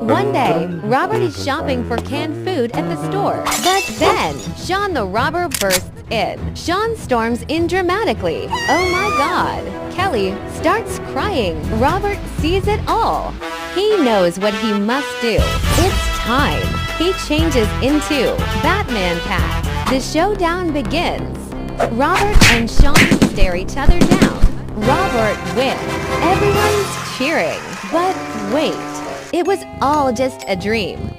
One day, Robert is shopping for canned food at the store. But then, Sean the robber bursts in. Sean storms in dramatically. Oh my god. Kelly starts crying. Robert sees it all. He knows what he must do. It's time. He changes into Batman Cat. The showdown begins. Robert and Sean stare each other down. Robert wins. Everyone's cheering. But wait. It was all just a dream.